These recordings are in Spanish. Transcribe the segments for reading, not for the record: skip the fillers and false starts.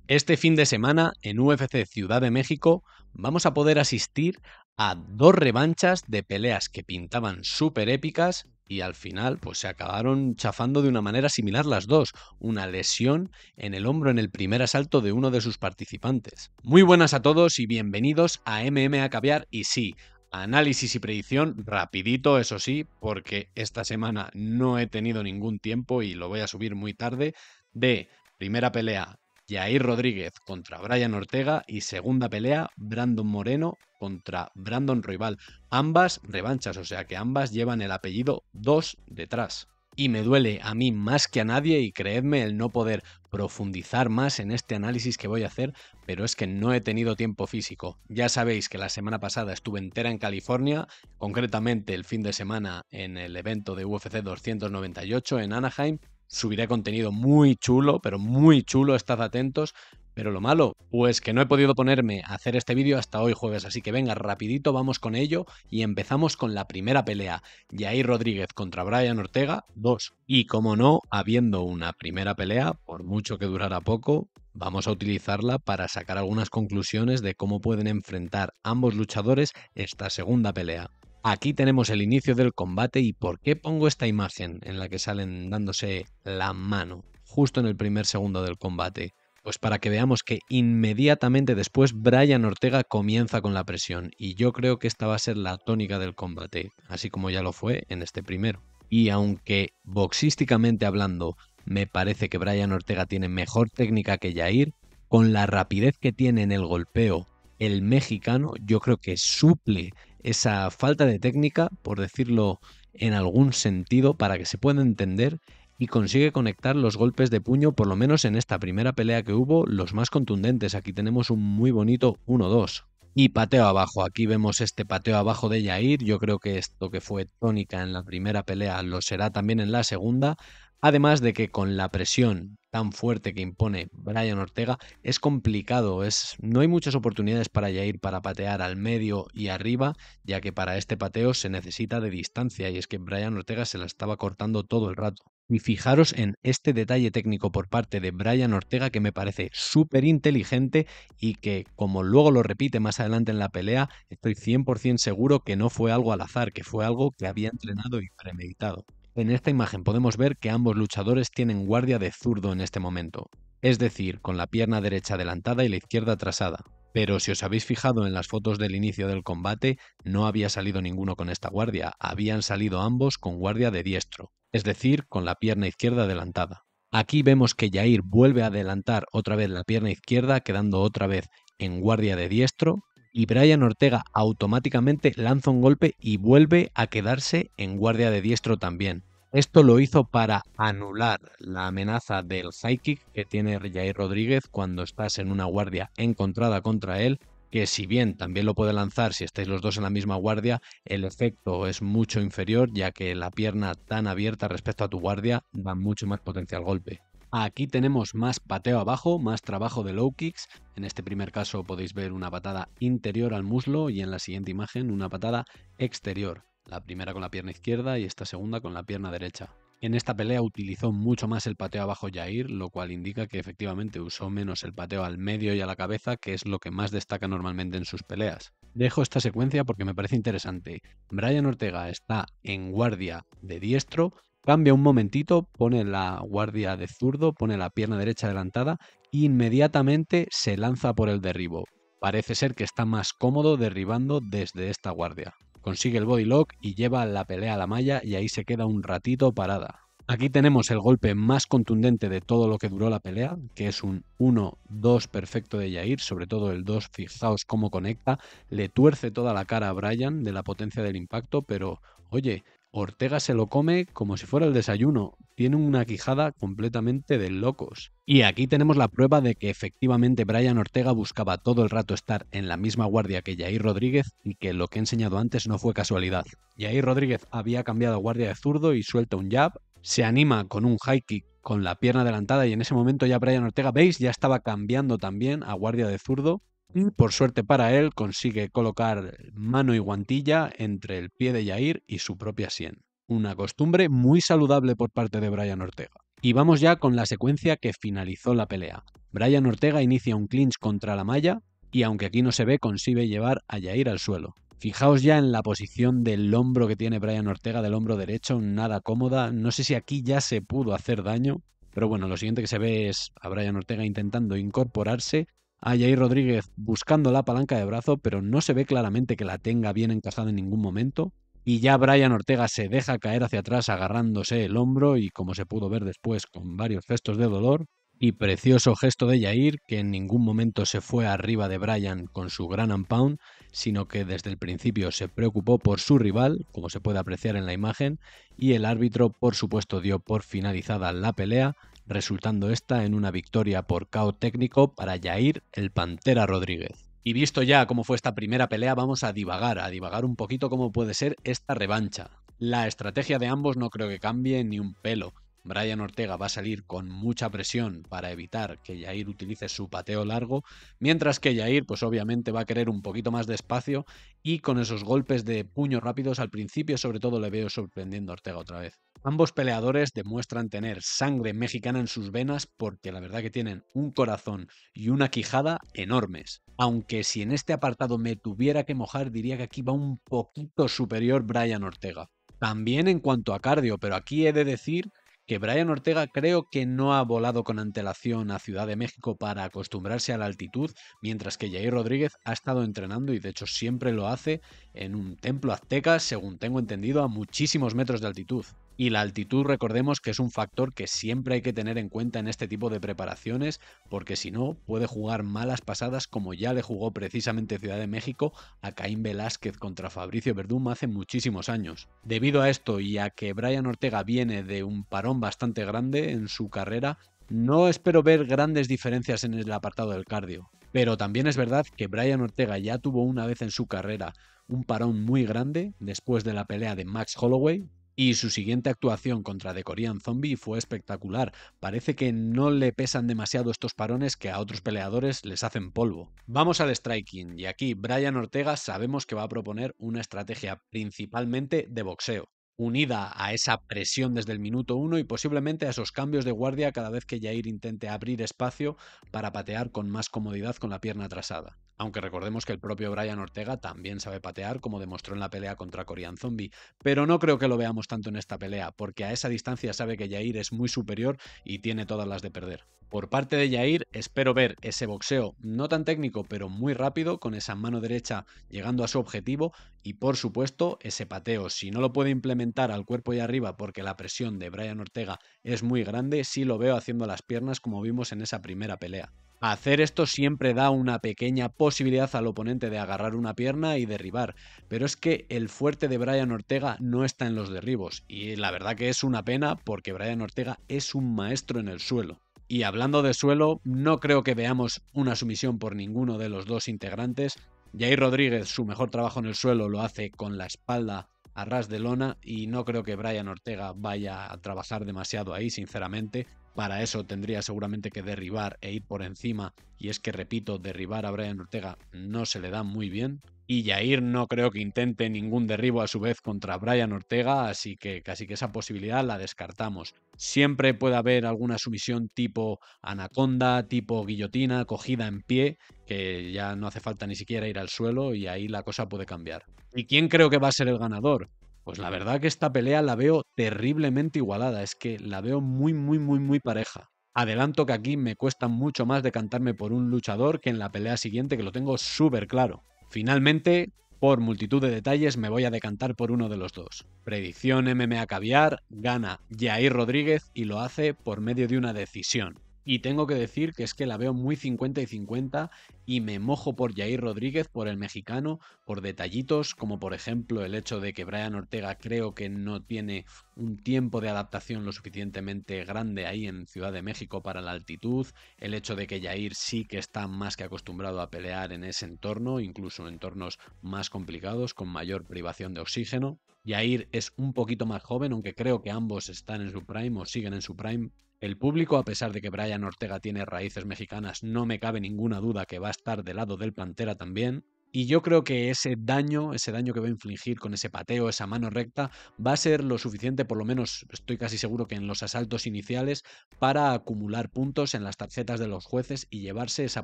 Este fin de semana en UFC Ciudad de México vamos a poder asistir a dos revanchas de peleas que pintaban súper épicas y al final pues se acabaron chafando de una manera similar las dos, una lesión en el hombro en el primer asalto de uno de sus participantes. Muy buenas a todos y bienvenidos a MMA Caviar y sí, análisis y predicción rapidito, eso sí, porque esta semana no he tenido ningún tiempo y lo voy a subir muy tarde, de primera pelea Yair Rodríguez contra Brian Ortega y segunda pelea Brandon Moreno contra Brandon Royval. Ambas revanchas, o sea que ambas llevan el apellido 2 detrás. Y me duele a mí más que a nadie y creedme el no poder profundizar más en este análisis que voy a hacer, pero es que no he tenido tiempo físico. Ya sabéis que la semana pasada estuve entera en California, concretamente el fin de semana en el evento de UFC 298 en Anaheim. Subiré contenido muy chulo, pero muy chulo, estad atentos. Pero lo malo, pues que no he podido ponerme a hacer este vídeo hasta hoy jueves, así que venga, rapidito vamos con ello y empezamos con la primera pelea, Yair Rodríguez contra Brian Ortega 2. Y como no, habiendo una primera pelea, por mucho que durara poco, vamos a utilizarla para sacar algunas conclusiones de cómo pueden enfrentar ambos luchadores esta segunda pelea. Aquí tenemos el inicio del combate y ¿por qué pongo esta imagen en la que salen dándose la mano justo en el primer segundo del combate? Pues para que veamos que inmediatamente después Brian Ortega comienza con la presión y yo creo que esta va a ser la tónica del combate, así como ya lo fue en este primero. Y aunque boxísticamente hablando me parece que Brian Ortega tiene mejor técnica que Yair, con la rapidez que tiene en el golpeo el mexicano yo creo que suple esa falta de técnica, por decirlo en algún sentido, para que se pueda entender y consigue conectar los golpes de puño, por lo menos en esta primera pelea que hubo, los más contundentes. Aquí tenemos un muy bonito 1-2. Y pateo abajo, aquí vemos este pateo abajo de Yair, yo creo que esto que fue tónica en la primera pelea lo será también en la segunda, además de que con la presión tan fuerte que impone Brian Ortega es complicado, no hay muchas oportunidades para Yair para patear al medio y arriba, ya que para este pateo se necesita de distancia y es que Brian Ortega se la estaba cortando todo el rato. Y fijaros en este detalle técnico por parte de Brian Ortega que me parece súper inteligente y que, como luego lo repite más adelante en la pelea, estoy 100% seguro que no fue algo al azar, que fue algo que había entrenado y premeditado. En esta imagen podemos ver que ambos luchadores tienen guardia de zurdo en este momento, es decir, con la pierna derecha adelantada y la izquierda atrasada. Pero si os habéis fijado en las fotos del inicio del combate, no había salido ninguno con esta guardia, habían salido ambos con guardia de diestro, es decir, con la pierna izquierda adelantada. Aquí vemos que Yair vuelve a adelantar otra vez la pierna izquierda, quedando otra vez en guardia de diestro, y Brian Ortega automáticamente lanza un golpe y vuelve a quedarse en guardia de diestro también. Esto lo hizo para anular la amenaza del high kick que tiene Yair Rodríguez cuando estás en una guardia encontrada contra él, que si bien también lo puede lanzar si estáis los dos en la misma guardia, el efecto es mucho inferior ya que la pierna tan abierta respecto a tu guardia da mucho más potencia al golpe. Aquí tenemos más pateo abajo, más trabajo de low kicks. En este primer caso podéis ver una patada interior al muslo y en la siguiente imagen una patada exterior. La primera con la pierna izquierda y esta segunda con la pierna derecha. En esta pelea utilizó mucho más el pateo abajo Yair, lo cual indica que efectivamente usó menos el pateo al medio y a la cabeza, que es lo que más destaca normalmente en sus peleas. Dejo esta secuencia porque me parece interesante. Brian Ortega está en guardia de diestro, cambia un momentito, pone la guardia de zurdo, pone la pierna derecha adelantada e inmediatamente se lanza por el derribo. Parece ser que está más cómodo derribando desde esta guardia. Consigue el body lock y lleva la pelea a la malla y ahí se queda un ratito parada. Aquí tenemos el golpe más contundente de todo lo que duró la pelea, que es un 1-2 perfecto de Yair, sobre todo el 2, fijaos cómo conecta, le tuerce toda la cara a Brian de la potencia del impacto, pero oye, Ortega se lo come como si fuera el desayuno, tiene una quijada completamente de locos. Y aquí tenemos la prueba de que efectivamente Brian Ortega buscaba todo el rato estar en la misma guardia que Yair Rodríguez y que lo que he enseñado antes no fue casualidad. Yair Rodríguez había cambiado guardia de zurdo y suelta un jab, se anima con un high kick con la pierna adelantada y en ese momento ya Brian Ortega, veis, ya estaba cambiando también a guardia de zurdo y por suerte para él consigue colocar mano y guantilla entre el pie de Yair y su propia sien. Una costumbre muy saludable por parte de Brian Ortega. Y vamos ya con la secuencia que finalizó la pelea. Brian Ortega inicia un clinch contra la malla y aunque aquí no se ve, consigue llevar a Yair al suelo. Fijaos ya en la posición del hombro que tiene Brian Ortega, del hombro derecho, nada cómoda. No sé si aquí ya se pudo hacer daño, pero bueno, lo siguiente que se ve es a Brian Ortega intentando incorporarse, a Yair Rodríguez buscando la palanca de brazo, pero no se ve claramente que la tenga bien encajada en ningún momento. Y ya Brian Ortega se deja caer hacia atrás agarrándose el hombro y como se pudo ver después con varios gestos de dolor. Y precioso gesto de Yair, que en ningún momento se fue arriba de Brian con su gran and pound, sino que desde el principio se preocupó por su rival, como se puede apreciar en la imagen, y el árbitro por supuesto dio por finalizada la pelea, resultando esta en una victoria por KO técnico para Yair el Pantera Rodríguez. Y visto ya cómo fue esta primera pelea, vamos a divagar un poquito cómo puede ser esta revancha. La estrategia de ambos no creo que cambie ni un pelo. Brian Ortega va a salir con mucha presión para evitar que Yair utilice su pateo largo, mientras que Yair pues obviamente va a querer un poquito más de espacio y con esos golpes de puño rápidos al principio sobre todo le veo sorprendiendo a Ortega otra vez. Ambos peleadores demuestran tener sangre mexicana en sus venas porque la verdad que tienen un corazón y una quijada enormes. Aunque si en este apartado me tuviera que mojar diría que aquí va un poquito superior Brian Ortega. También en cuanto a cardio, pero aquí he de decir que Brian Ortega creo que no ha volado con antelación a Ciudad de México para acostumbrarse a la altitud, mientras que Yair Rodríguez ha estado entrenando y de hecho siempre lo hace en un templo azteca, según tengo entendido, a muchísimos metros de altitud. Y la altitud recordemos que es un factor que siempre hay que tener en cuenta en este tipo de preparaciones, porque si no puede jugar malas pasadas como ya le jugó precisamente Ciudad de México a Caín Velázquez contra Fabricio Verdum hace muchísimos años. Debido a esto y a que Brian Ortega viene de un parón bastante grande en su carrera, no espero ver grandes diferencias en el apartado del cardio. Pero también es verdad que Brian Ortega ya tuvo una vez en su carrera un parón muy grande después de la pelea de Max Holloway, y su siguiente actuación contra The Korean Zombie fue espectacular. Parece que no le pesan demasiado estos parones que a otros peleadores les hacen polvo. Vamos al striking, y aquí Brian Ortega sabemos que va a proponer una estrategia principalmente de boxeo, unida a esa presión desde el minuto 1 y posiblemente a esos cambios de guardia cada vez que Yair intente abrir espacio para patear con más comodidad con la pierna trasada. Aunque recordemos que el propio Brian Ortega también sabe patear, como demostró en la pelea contra Korean Zombie, pero no creo que lo veamos tanto en esta pelea, porque a esa distancia sabe que Yair es muy superior y tiene todas las de perder. Por parte de Yair, espero ver ese boxeo no tan técnico, pero muy rápido, con esa mano derecha llegando a su objetivo y, por supuesto, ese pateo. Si no lo puede implementar al cuerpo y arriba porque la presión de Brian Ortega es muy grande, sí lo veo haciendo las piernas como vimos en esa primera pelea. Hacer esto siempre da una pequeña posibilidad al oponente de agarrar una pierna y derribar, pero es que el fuerte de Brian Ortega no está en los derribos, y la verdad que es una pena porque Brian Ortega es un maestro en el suelo. Y hablando de suelo, no creo que veamos una sumisión por ninguno de los dos integrantes. Yair Rodríguez su mejor trabajo en el suelo lo hace con la espalda a ras de lona y no creo que Brian Ortega vaya a trabajar demasiado ahí, sinceramente. Para eso tendría seguramente que derribar e ir por encima, y es que, repito, derribar a Brian Ortega no se le da muy bien. Y Yair no creo que intente ningún derribo a su vez contra Brian Ortega, así que casi que esa posibilidad la descartamos. Siempre puede haber alguna sumisión tipo anaconda, tipo guillotina, cogida en pie, que ya no hace falta ni siquiera ir al suelo y ahí la cosa puede cambiar. ¿Y quién creo que va a ser el ganador? Pues la verdad que esta pelea la veo terriblemente igualada, es que la veo muy pareja. Adelanto que aquí me cuesta mucho más decantarme por un luchador que en la pelea siguiente, que lo tengo súper claro. Finalmente, por multitud de detalles, me voy a decantar por uno de los dos. Predicción MMA Caviar, gana Yair Rodríguez y lo hace por medio de una decisión. Y tengo que decir que es que la veo muy 50 y 50 y me mojo por Yair Rodríguez, por el mexicano, por detallitos como por ejemplo el hecho de que Brian Ortega creo que no tiene un tiempo de adaptación lo suficientemente grande ahí en Ciudad de México para la altitud, el hecho de que Yair sí que está más que acostumbrado a pelear en ese entorno, incluso en entornos más complicados, con mayor privación de oxígeno. Yair es un poquito más joven, aunque creo que ambos están en su prime o siguen en su prime. El público, a pesar de que Brian Ortega tiene raíces mexicanas, no me cabe ninguna duda que va a estar del lado del Pantera también. Y yo creo que ese daño que va a infligir con ese pateo, esa mano recta, va a ser lo suficiente, por lo menos estoy casi seguro que en los asaltos iniciales, para acumular puntos en las tarjetas de los jueces y llevarse esa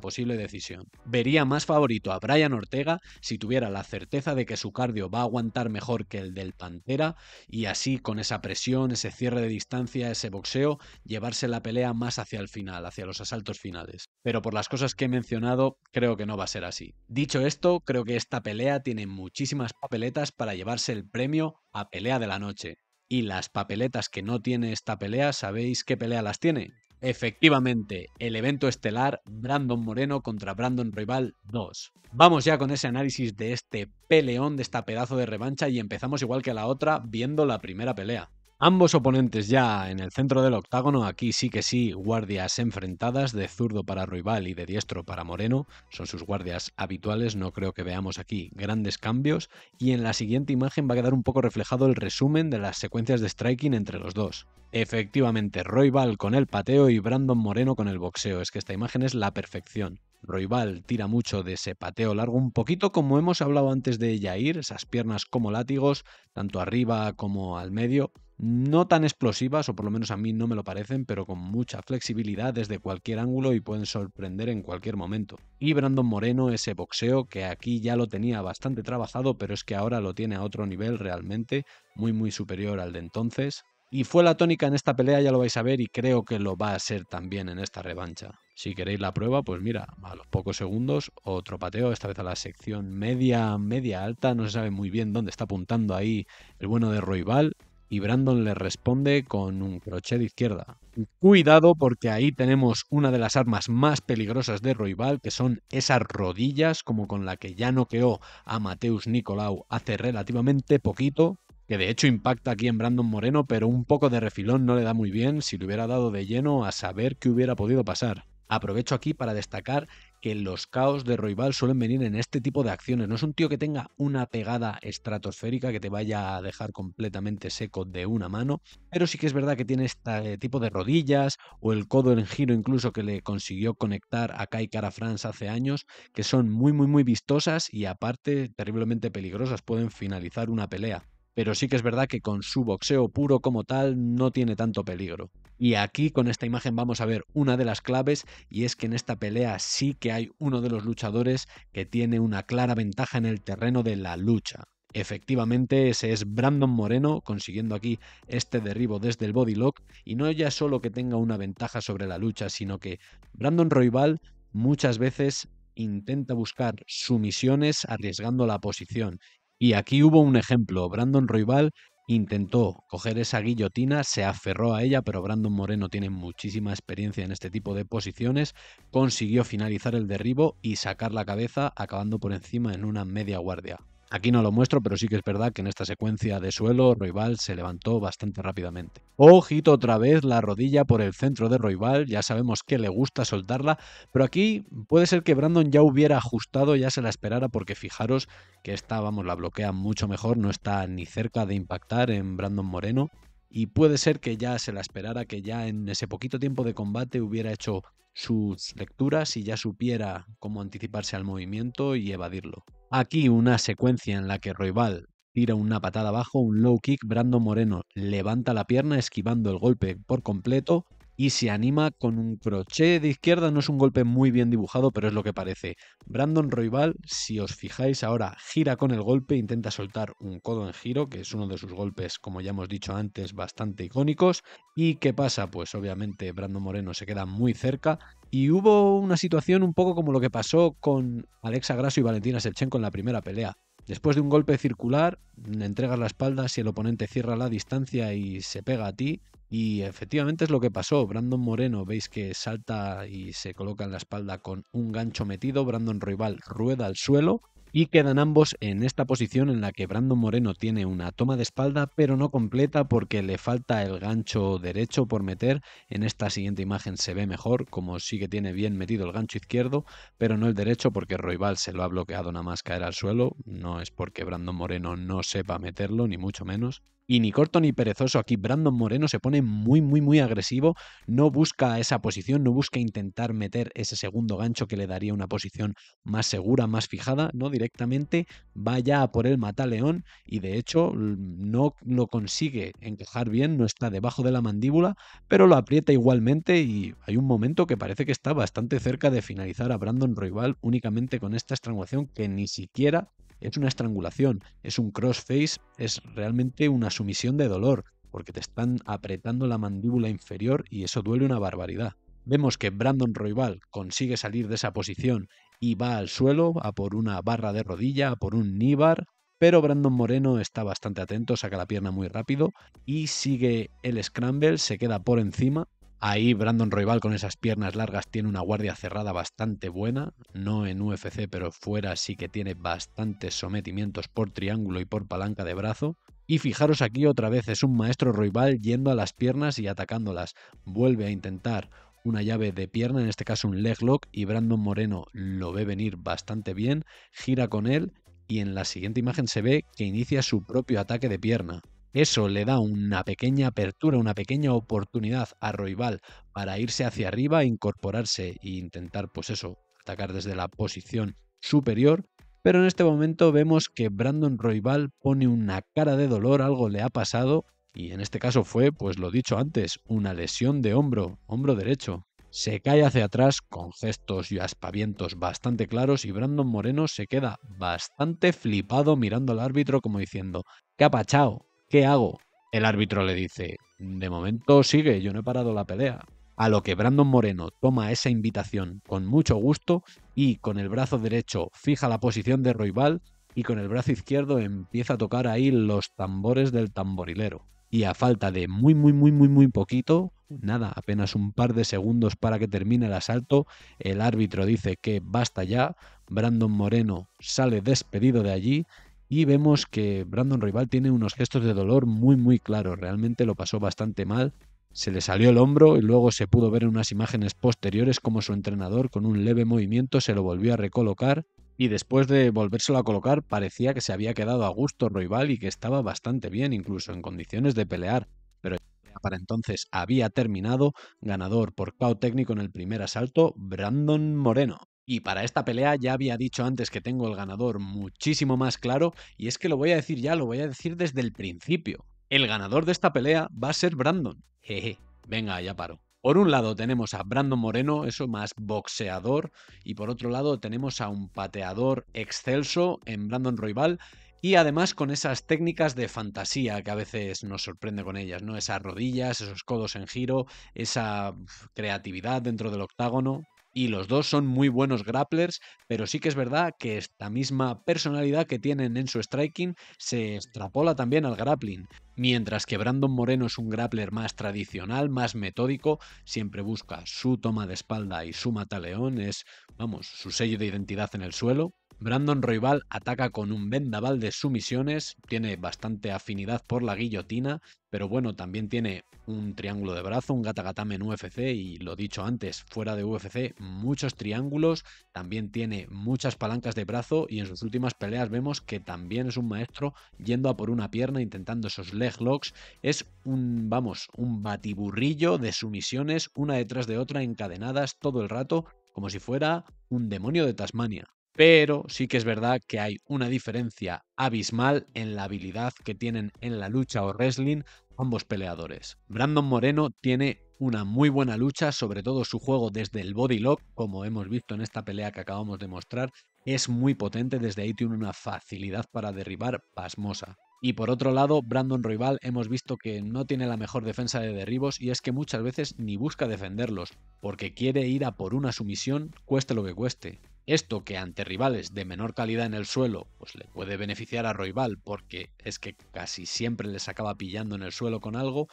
posible decisión. Vería más favorito a Brian Ortega si tuviera la certeza de que su cardio va a aguantar mejor que el del Pantera y así con esa presión, ese cierre de distancia, ese boxeo, llevarse la pelea más hacia el final, hacia los asaltos finales. Pero por las cosas que he mencionado, creo que no va a ser así. Dicho esto, creo que esta pelea tiene muchísimas papeletas para llevarse el premio a pelea de la noche. Y las papeletas que no tiene esta pelea, ¿sabéis qué pelea las tiene? Efectivamente, el evento estelar Brandon Moreno contra Brandon Royval 2. Vamos ya con ese análisis de este peleón, de esta pedazo de revancha y empezamos igual que la otra viendo la primera pelea. Ambos oponentes ya en el centro del octágono, aquí sí que sí, guardias enfrentadas de zurdo para Royval y de diestro para Moreno, son sus guardias habituales, no creo que veamos aquí grandes cambios, y en la siguiente imagen va a quedar un poco reflejado el resumen de las secuencias de striking entre los dos. Efectivamente, Royval con el pateo y Brandon Moreno con el boxeo, es que esta imagen es la perfección. Royval tira mucho de ese pateo largo, un poquito como hemos hablado antes de Yair, esas piernas como látigos, tanto arriba como al medio, no tan explosivas, o por lo menos a mí no me lo parecen, pero con mucha flexibilidad desde cualquier ángulo y pueden sorprender en cualquier momento. Y Brandon Moreno, ese boxeo que aquí ya lo tenía bastante trabajado, pero es que ahora lo tiene a otro nivel realmente, muy superior al de entonces. Y fue la tónica en esta pelea, ya lo vais a ver, y creo que lo va a ser también en esta revancha. Si queréis la prueba, pues mira, a los pocos segundos, otro pateo, esta vez a la sección media alta, no se sabe muy bien dónde está apuntando ahí el bueno de Royval, y Brandon le responde con un crochet de izquierda. Cuidado porque ahí tenemos una de las armas más peligrosas de Royval, que son esas rodillas, como con la que ya noqueó a Mateus Nicolau hace relativamente poquito, que de hecho impacta aquí en Brandon Moreno, pero un poco de refilón no le da muy bien. Si le hubiera dado de lleno, a saber qué hubiera podido pasar. Aprovecho aquí para destacar que los caos de Royval suelen venir en este tipo de acciones. No es un tío que tenga una pegada estratosférica que te vaya a dejar completamente seco de una mano, pero sí que es verdad que tiene este tipo de rodillas o el codo en giro incluso que le consiguió conectar a Kai Kara France hace años, que son muy vistosas y aparte terriblemente peligrosas, pueden finalizar una pelea. Pero sí que es verdad que con su boxeo puro como tal no tiene tanto peligro. Y aquí con esta imagen vamos a ver una de las claves, y es que en esta pelea sí que hay uno de los luchadores que tiene una clara ventaja en el terreno de la lucha. Efectivamente, ese es Brandon Moreno, consiguiendo aquí este derribo desde el body lock, y no ya solo que tenga una ventaja sobre la lucha, sino que Brandon Royval muchas veces intenta buscar sumisiones arriesgando la posición. Y aquí hubo un ejemplo, Brandon Royval intentó coger esa guillotina, se aferró a ella, pero Brandon Moreno tiene muchísima experiencia en este tipo de posiciones, consiguió finalizar el derribo y sacar la cabeza, acabando por encima en una media guardia. Aquí no lo muestro, pero sí que es verdad que en esta secuencia de suelo Royval se levantó bastante rápidamente. Ojito otra vez la rodilla por el centro de Royval, ya sabemos que le gusta soltarla, pero aquí puede ser que Brandon ya hubiera ajustado, ya se la esperara, porque fijaros que esta, vamos, la bloquea mucho mejor, no está ni cerca de impactar en Brandon Moreno, y puede ser que ya se la esperara, que ya en ese poquito tiempo de combate hubiera hecho sus lecturas y ya supiera cómo anticiparse al movimiento y evadirlo. Aquí una secuencia en la que Royval tira una patada abajo, un low kick, Brandon Moreno levanta la pierna esquivando el golpe por completo y se anima con un crochet de izquierda. No es un golpe muy bien dibujado, pero es lo que parece. Brandon Royval, si os fijáis ahora, gira con el golpe, intenta soltar un codo en giro, que es uno de sus golpes, como ya hemos dicho antes, bastante icónicos. ¿Y qué pasa? Pues obviamente Brandon Moreno se queda muy cerca y hubo una situación un poco como lo que pasó con Alexa Grasso y Valentina Shevchenko en la primera pelea. Después de un golpe circular, le entregas la espalda si el oponente cierra la distancia y se pega a ti. Y efectivamente es lo que pasó. Brandon Moreno, veis que salta y se coloca en la espalda con un gancho metido. Brandon Royval rueda al suelo y quedan ambos en esta posición en la que Brandon Moreno tiene una toma de espalda, pero no completa porque le falta el gancho derecho por meter. En esta siguiente imagen se ve mejor, como sí que tiene bien metido el gancho izquierdo, pero no el derecho porque Royval se lo ha bloqueado nada más caer al suelo. No es porque Brandon Moreno no sepa meterlo, ni mucho menos. Y ni corto ni perezoso aquí, Brandon Moreno se pone muy agresivo, no busca esa posición, no busca intentar meter ese segundo gancho que le daría una posición más segura, más fijada, no, directamente va ya a por el mataleón y de hecho no lo consigue encajar bien, no está debajo de la mandíbula, pero lo aprieta igualmente y hay un momento que parece que está bastante cerca de finalizar a Brandon Royval únicamente con esta estrangulación que ni siquiera es una estrangulación, es un crossface, es realmente una sumisión de dolor, porque te están apretando la mandíbula inferior y eso duele una barbaridad. Vemos que Brandon Royval consigue salir de esa posición y va al suelo a por una barra de rodilla, a por un knee bar, pero Brandon Moreno está bastante atento, saca la pierna muy rápido y sigue el scramble, se queda por encima. Ahí Brandon Royval con esas piernas largas tiene una guardia cerrada bastante buena, no en UFC pero fuera sí que tiene bastantes sometimientos por triángulo y por palanca de brazo. Y fijaros aquí otra vez es un maestro Royval yendo a las piernas y atacándolas. Vuelve a intentar una llave de pierna, en este caso un leg lock, y Brandon Moreno lo ve venir bastante bien, gira con él y en la siguiente imagen se ve que inicia su propio ataque de pierna. Eso le da una pequeña apertura, una pequeña oportunidad a Royval para irse hacia arriba, incorporarse e intentar, pues eso, atacar desde la posición superior. Pero en este momento vemos que Brandon Royval pone una cara de dolor, algo le ha pasado, y en este caso fue, pues lo dicho antes, una lesión de hombro derecho. Se cae hacia atrás con gestos y aspavientos bastante claros y Brandon Moreno se queda bastante flipado mirando al árbitro como diciendo ¿qué ha pachao? ¿Qué hago? El árbitro le dice, de momento sigue, yo no he parado la pelea. A lo que Brandon Moreno toma esa invitación con mucho gusto y con el brazo derecho fija la posición de Royval y con el brazo izquierdo empieza a tocar ahí los tambores del tamborilero. Y a falta de muy poquito, nada, apenas un par de segundos para que termine el asalto, el árbitro dice que basta ya, Brandon Moreno sale despedido de allí y vemos que Brandon Royval tiene unos gestos de dolor muy claros, realmente lo pasó bastante mal, se le salió el hombro y luego se pudo ver en unas imágenes posteriores como su entrenador con un leve movimiento se lo volvió a recolocar y después de volvérselo a colocar parecía que se había quedado a gusto Royval y que estaba bastante bien, incluso en condiciones de pelear, pero para entonces había terminado, ganador por KO técnico en el primer asalto, Brandon Moreno. Y para esta pelea ya había dicho antes que tengo el ganador muchísimo más claro y es que lo voy a decir ya, lo voy a decir desde el principio. El ganador de esta pelea va a ser Brandon. Jeje, venga, ya paro. Por un lado tenemos a Brandon Moreno, eso más boxeador, y por otro lado tenemos a un pateador excelso en Brandon Royval y además con esas técnicas de fantasía que a veces nos sorprende con ellas, ¿no? Esas rodillas, esos codos en giro, esa creatividad dentro del octágono. Y los dos son muy buenos grapplers, pero sí que es verdad que esta misma personalidad que tienen en su striking se extrapola también al grappling. Mientras que Brandon Moreno es un grappler más tradicional, más metódico, siempre busca su toma de espalda y su mataleón, es, vamos, su sello de identidad en el suelo. Brandon Royval ataca con un vendaval de sumisiones, tiene bastante afinidad por la guillotina, pero bueno, también tiene un triángulo de brazo, un gatagatame en UFC y lo dicho antes, fuera de UFC, muchos triángulos, también tiene muchas palancas de brazo y en sus últimas peleas vemos que también es un maestro yendo a por una pierna, intentando esos leg locks, es un, vamos, un batiburrillo de sumisiones, una detrás de otra, encadenadas todo el rato, como si fuera un demonio de Tasmania. Pero sí que es verdad que hay una diferencia abismal en la habilidad que tienen en la lucha o wrestling ambos peleadores. Brandon Moreno tiene una muy buena lucha, sobre todo su juego desde el body lock, como hemos visto en esta pelea que acabamos de mostrar, es muy potente, desde ahí tiene una facilidad para derribar pasmosa. Y por otro lado, Brandon Royval hemos visto que no tiene la mejor defensa de derribos y es que muchas veces ni busca defenderlos, porque quiere ir a por una sumisión, cueste lo que cueste. Esto que ante rivales de menor calidad en el suelo, pues le puede beneficiar a Royval porque es que casi siempre les acaba pillando en el suelo con algo.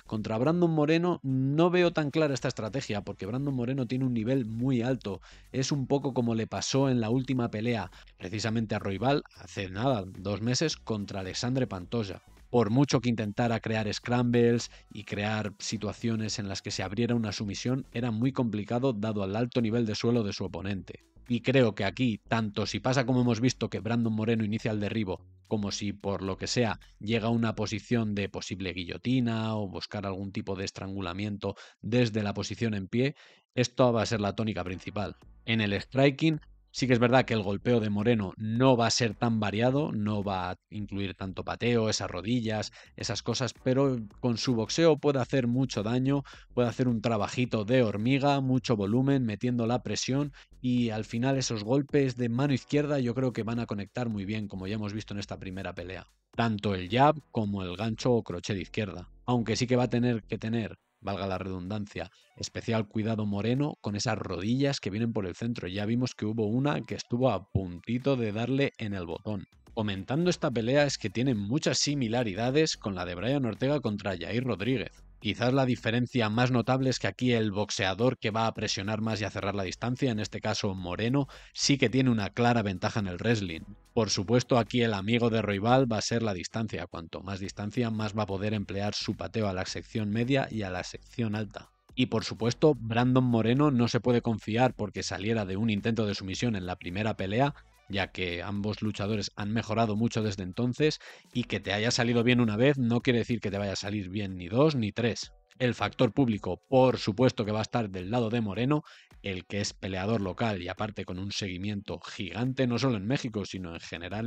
Contra Brandon Moreno no veo tan clara esta estrategia porque Brandon Moreno tiene un nivel muy alto. Es un poco como le pasó en la última pelea precisamente a Royval hace nada, 2 meses contra Alexandre Pantoja. Por mucho que intentara crear scrambles y crear situaciones en las que se abriera una sumisión, era muy complicado dado al alto nivel de suelo de su oponente. Y creo que aquí, tanto si pasa como hemos visto que Brandon Moreno inicia el derribo, como si por lo que sea llega a una posición de posible guillotina o buscar algún tipo de estrangulamiento desde la posición en pie, esto va a ser la tónica principal. En el striking sí que es verdad que el golpeo de Moreno no va a ser tan variado, no va a incluir tanto pateo, esas rodillas, esas cosas, pero con su boxeo puede hacer mucho daño, puede hacer un trabajito de hormiga, mucho volumen, metiendo la presión y al final esos golpes de mano izquierda yo creo que van a conectar muy bien, como ya hemos visto en esta primera pelea. Tanto el jab como el gancho o crochet de izquierda. Aunque sí que va a tener que tener, valga la redundancia, especial cuidado Moreno con esas rodillas que vienen por el centro. Ya vimos que hubo una que estuvo a puntito de darle en el botón. Comentando esta pelea es que tiene muchas similaridades con la de Brian Ortega contra Yair Rodríguez. Quizás la diferencia más notable es que aquí el boxeador que va a presionar más y a cerrar la distancia, en este caso Moreno, sí que tiene una clara ventaja en el wrestling. Por supuesto, aquí el amigo de Royval va a ser la distancia. Cuanto más distancia, más va a poder emplear su pateo a la sección media y a la sección alta. Y por supuesto, Brandon Moreno no se puede confiar porque saliera de un intento de sumisión en la primera pelea, ya que ambos luchadores han mejorado mucho desde entonces, y que te haya salido bien una vez no quiere decir que te vaya a salir bien ni dos ni tres. El factor público, por supuesto que va a estar del lado de Moreno, el que es peleador local y aparte con un seguimiento gigante no solo en México, sino en general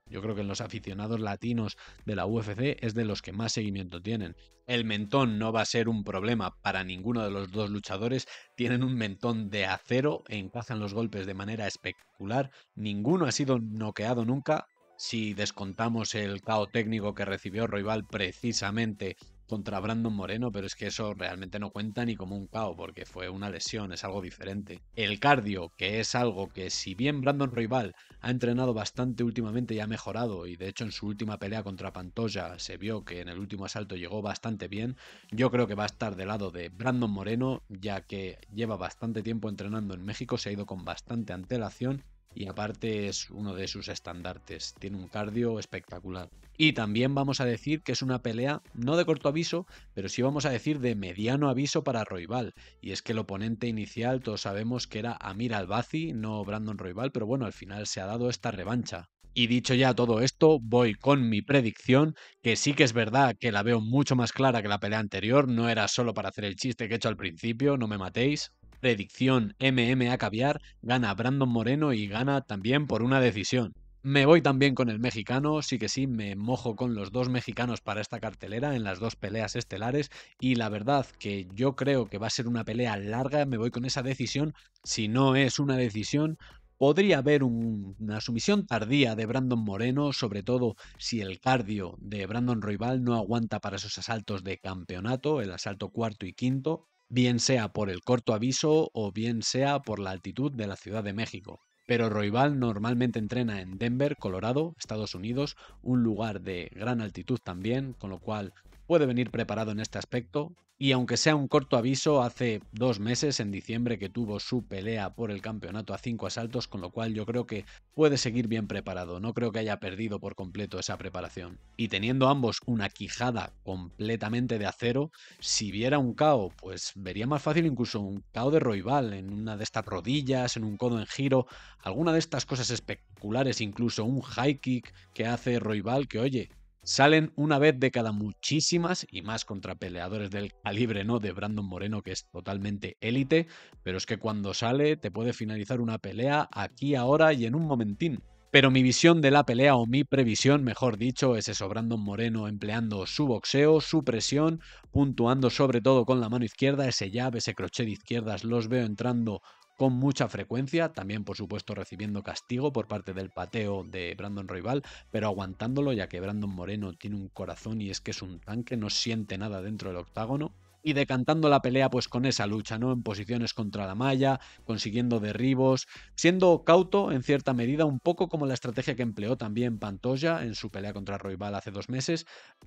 yo creo que en los aficionados latinos de la UFC es de los que más seguimiento tienen. El mentón no va a ser un problema para ninguno de los dos luchadores, tienen un mentón de acero, encajan los golpes de manera espectacular, ninguno ha sido noqueado nunca, si descontamos el KO técnico que recibió Royval precisamente contra Brandon Moreno, pero es que eso realmente no cuenta ni como un KO porque fue una lesión, es algo diferente. El cardio, que es algo que si bien Brandon Royval ha entrenado bastante últimamente y ha mejorado, y de hecho en su última pelea contra Pantoja se vio que en el último asalto llegó bastante bien, yo creo que va a estar del lado de Brandon Moreno, ya que lleva bastante tiempo entrenando en México, se ha ido con bastante antelación y aparte es uno de sus estandartes, tiene un cardio espectacular. Y también vamos a decir que es una pelea no de corto aviso, pero sí vamos a decir de mediano aviso para Royval. Y es que el oponente inicial todos sabemos que era Amir Albazi, no Brandon Royval, pero bueno, al final se ha dado esta revancha. Y dicho ya todo esto, voy con mi predicción, que sí que es verdad que la veo mucho más clara que la pelea anterior, no era solo para hacer el chiste que he hecho al principio, no me matéis. Predicción MMA Caviar, gana Brandon Moreno y gana también por una decisión. Me voy también con el mexicano, sí que sí, me mojo con los dos mexicanos para esta cartelera en las dos peleas estelares y la verdad que yo creo que va a ser una pelea larga, me voy con esa decisión, si no es una decisión, podría haber una sumisión tardía de Brandon Moreno, sobre todo si el cardio de Brandon Royval no aguanta para esos asaltos de campeonato, el asalto cuarto y quinto, bien sea por el corto aviso o bien sea por la altitud de la Ciudad de México. Pero Royval normalmente entrena en Denver, Colorado, Estados Unidos, un lugar de gran altitud también, con lo cual puede venir preparado en este aspecto. Y aunque sea un corto aviso, hace 2 meses, en diciembre, que tuvo su pelea por el campeonato a 5 asaltos, con lo cual yo creo que puede seguir bien preparado. No creo que haya perdido por completo esa preparación. Y teniendo ambos una quijada completamente de acero, si viera un KO, pues vería más fácil incluso un KO de Royval en una de estas rodillas, en un codo en giro, alguna de estas cosas espectaculares, incluso un high kick que hace Royval, que oye, salen una vez de cada muchísimas y más contra peleadores del calibre, ¿no? De Brandon Moreno, que es totalmente élite, pero es que cuando sale te puede finalizar una pelea aquí, ahora y en un momentín. Pero mi visión de la pelea, o mi previsión, mejor dicho, es eso, Brandon Moreno empleando su boxeo, su presión, puntuando sobre todo con la mano izquierda, ese jab, ese crochet de izquierdas, los veo entrando con mucha frecuencia, también por supuesto recibiendo castigo por parte del pateo de Brandon Royval, pero aguantándolo ya que Brandon Moreno tiene un corazón y es que es un tanque, no siente nada dentro del octágono. Y decantando la pelea pues con esa lucha, ¿no? En posiciones contra la malla, consiguiendo derribos, siendo cauto en cierta medida, un poco como la estrategia que empleó también Pantoja en su pelea contra Royval hace 2 meses,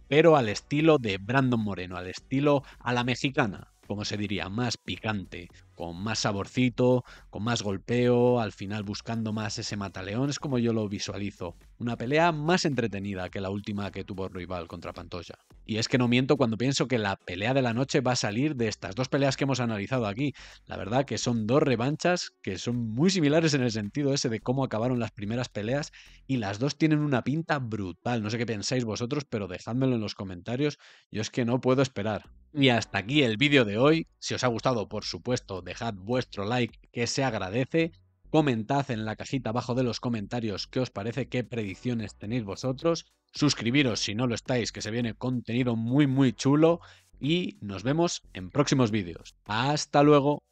pero al estilo de Brandon Moreno, al estilo a la mexicana, como se diría, más picante, con más saborcito, con más golpeo, al final buscando más ese mataleón, es como yo lo visualizo. Una pelea más entretenida que la última que tuvo Rival contra Pantoja. Y es que no miento cuando pienso que la pelea de la noche va a salir de estas dos peleas que hemos analizado aquí. La verdad que son dos revanchas que son muy similares en el sentido ese de cómo acabaron las primeras peleas y las dos tienen una pinta brutal. No sé qué pensáis vosotros, pero dejádmelo en los comentarios. Yo es que no puedo esperar. Y hasta aquí el vídeo de hoy. Si os ha gustado, por supuesto, dejad vuestro like, que se agradece. Comentad en la cajita abajo de los comentarios qué os parece, qué predicciones tenéis vosotros. Suscribiros si no lo estáis, que se viene contenido muy chulo. Y nos vemos en próximos vídeos. ¡Hasta luego!